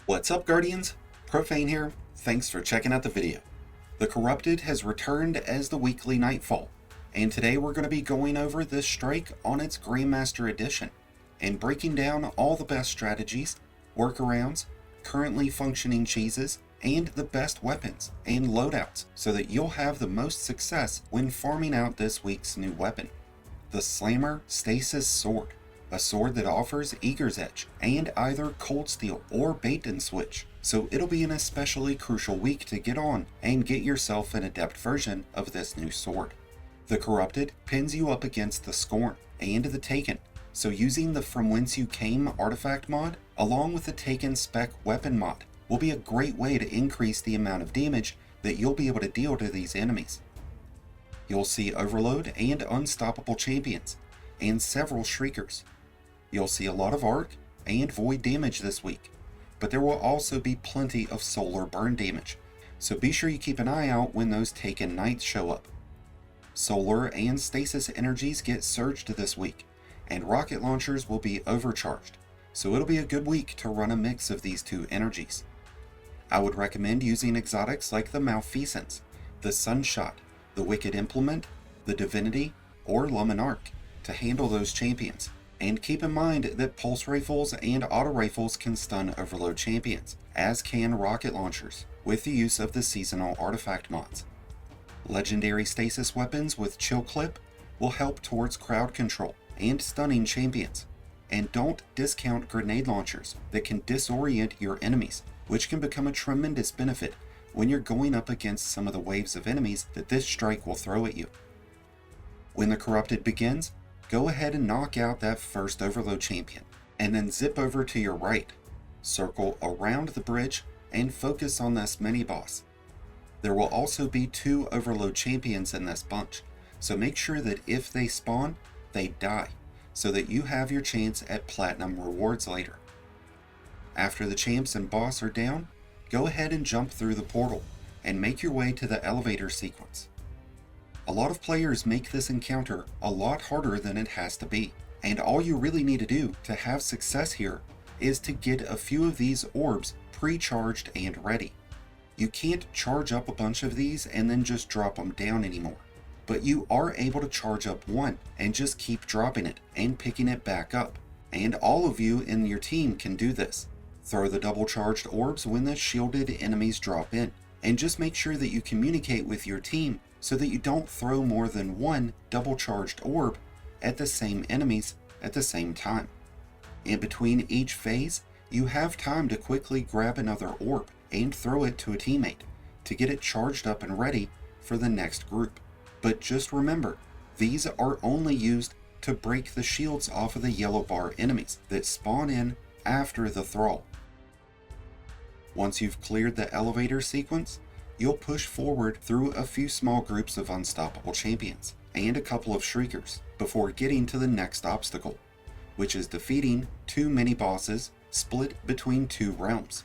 What's up, Guardians? Profane here. Thanks for checking out the video. The Corrupted has returned as the weekly Nightfall, and today we're going to be going over this strike on its Grandmaster edition, and breaking down all the best strategies, workarounds, currently functioning cheeses, and the best weapons and loadouts so that you'll have the most success when farming out this week's new weapon. The Slammer Stasis Sword. A sword that offers Eager's Edge and either Cold Steel or Bait and Switch, so it'll be an especially crucial week to get on and get yourself an Adept version of this new sword. The Corrupted pins you up against the Scorn and the Taken, so using the From Whence You Came artifact mod along with the Taken spec weapon mod will be a great way to increase the amount of damage that you'll be able to deal to these enemies. You'll see Overload and Unstoppable champions, and several Shriekers. You'll see a lot of arc and void damage this week, but there will also be plenty of solar burn damage, so be sure you keep an eye out when those Taken Knights show up. Solar and stasis energies get surged this week, and rocket launchers will be overcharged, so it'll be a good week to run a mix of these two energies. I would recommend using exotics like the Malfeasance, the Sunshot, the Wicked Implement, the Divinity, or Luminarch to handle those champions. And keep in mind that pulse rifles and auto rifles can stun overload champions, as can rocket launchers, with the use of the seasonal artifact mods. Legendary stasis weapons with Chill Clip will help towards crowd control and stunning champions. And don't discount grenade launchers that can disorient your enemies, which can become a tremendous benefit when you're going up against some of the waves of enemies that this strike will throw at you. When the Corrupted begins, go ahead and knock out that first overload champion, and then zip over to your right, circle around the bridge, and focus on this mini-boss. There will also be 2 overload champions in this bunch, so make sure that if they spawn, they die, so that you have your chance at platinum rewards later. After the champs and boss are down, go ahead and jump through the portal, and make your way to the elevator sequence. A lot of players make this encounter a lot harder than it has to be, and all you really need to do to have success here is to get a few of these orbs pre-charged and ready. You can't charge up a bunch of these and then just drop them down anymore, but you are able to charge up one and just keep dropping it and picking it back up, and all of you in your team can do this. Throw the double charged orbs when the shielded enemies drop in, and just make sure that you communicate with your team so that you don't throw more than one double charged orb at the same enemies at the same time. In between each phase, you have time to quickly grab another orb and throw it to a teammate to get it charged up and ready for the next group. But just remember, these are only used to break the shields off of the yellow bar enemies that spawn in after the thrall. Once you've cleared the elevator sequence, you'll push forward through a few small groups of unstoppable champions and a couple of Shriekers before getting to the next obstacle, which is defeating 2 mini-bosses split between 2 realms.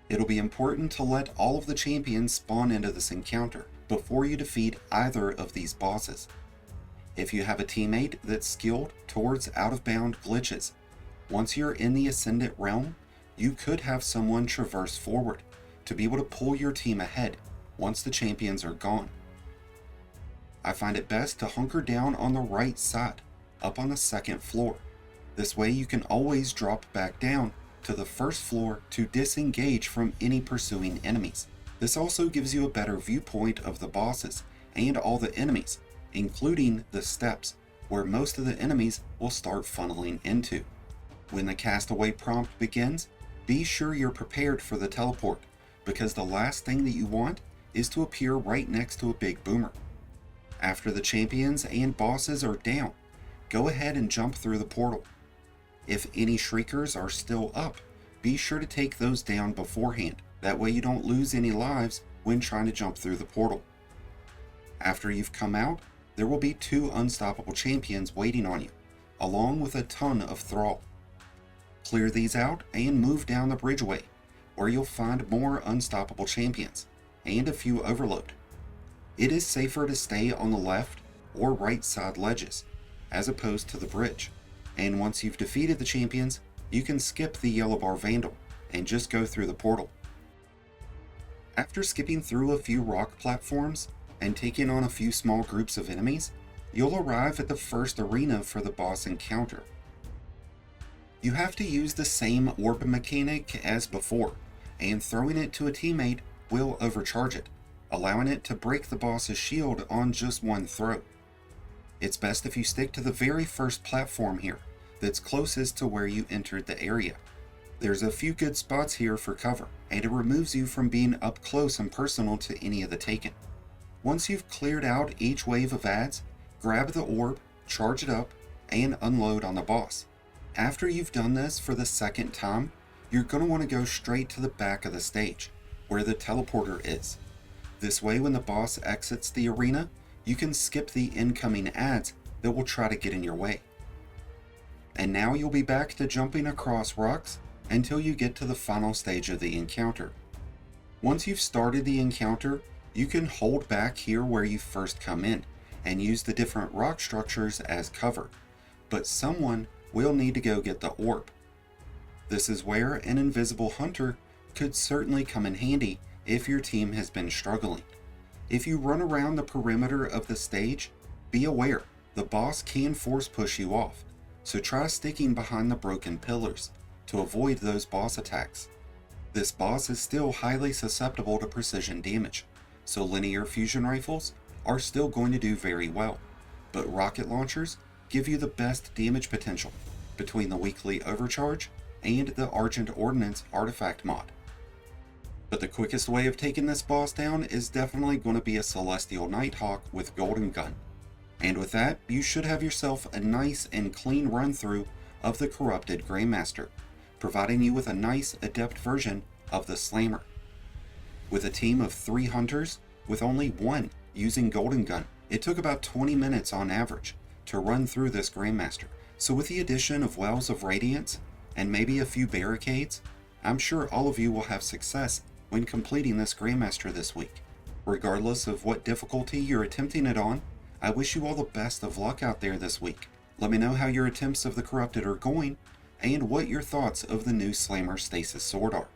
It'll be important to let all of the champions spawn into this encounter before you defeat either of these bosses. If you have a teammate that's skilled towards out-of-bound glitches, once you're in the Ascendant realm, you could have someone traverse forward to be able to pull your team ahead once the champions are gone. I find it best to hunker down on the right side, up on the 2nd floor. This way you can always drop back down to the 1st floor to disengage from any pursuing enemies. This also gives you a better viewpoint of the bosses and all the enemies, including the steps, where most of the enemies will start funneling into. When the castaway prompt begins, be sure you're prepared for the teleport, because the last thing that you want is to appear right next to a big boomer. After the champions and bosses are down, go ahead and jump through the portal. If any Shriekers are still up, be sure to take those down beforehand, that way you don't lose any lives when trying to jump through the portal. After you've come out, there will be 2 unstoppable champions waiting on you, along with a ton of thrall. Clear these out and move down the bridgeway, where you'll find more unstoppable champions and a few overload. It is safer to stay on the left or right side ledges, as opposed to the bridge, and once you've defeated the champions, you can skip the yellow bar Vandal and just go through the portal. After skipping through a few rock platforms and taking on a few small groups of enemies, you'll arrive at the first arena for the boss encounter. You have to use the same orb mechanic as before, and throwing it to a teammate will overcharge it, allowing it to break the boss's shield on just one throw. It's best if you stick to the very first platform here, that's closest to where you entered the area. There's a few good spots here for cover, and it removes you from being up close and personal to any of the taken. Once you've cleared out each wave of ads, grab the orb, charge it up, and unload on the boss. After you've done this for the second time, you're going to want to go straight to the back of the stage, where the teleporter is. This way, when the boss exits the arena, you can skip the incoming ads that will try to get in your way. And now you'll be back to jumping across rocks until you get to the final stage of the encounter. Once you've started the encounter, you can hold back here where you first come in and use the different rock structures as cover, but someone will need to go get the orb. This is where an invisible hunter could certainly come in handy if your team has been struggling. If you run around the perimeter of the stage, be aware the boss can force push you off, so try sticking behind the broken pillars to avoid those boss attacks. This boss is still highly susceptible to precision damage, so linear fusion rifles are still going to do very well, but rocket launchers give you the best damage potential between the weekly overcharge and the Argent Ordnance artifact mod. But the quickest way of taking this boss down is definitely going to be a Celestial Nighthawk with Golden Gun. And with that, you should have yourself a nice and clean run through of the corrupted Grandmaster, providing you with a nice Adept version of the Slammer. With a team of 3 hunters, with only one using Golden Gun, it took about 20 minutes on average to run through this Grandmaster. So with the addition of Wells of Radiance and maybe a few barricades, I'm sure all of you will have success when completing this Grandmaster this week. Regardless of what difficulty you're attempting it on, I wish you all the best of luck out there this week. Let me know how your attempts of the Corrupted are going and what your thoughts of the new Slammer Stasis sword are.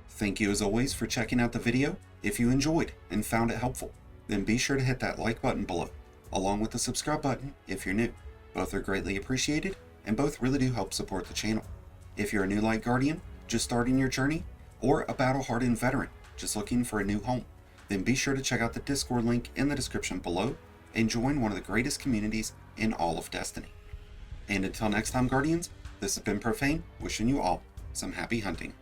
Thank you as always for checking out the video. If you enjoyed and found it helpful, then be sure to hit that like button below, along with the subscribe button if you're new. Both are greatly appreciated, and both really do help support the channel. If you're a new Light Guardian, just starting your journey, or a battle-hardened veteran, just looking for a new home, then be sure to check out the Discord link in the description below, and join one of the greatest communities in all of Destiny. And until next time, Guardians, this has been Profane, wishing you all some happy hunting.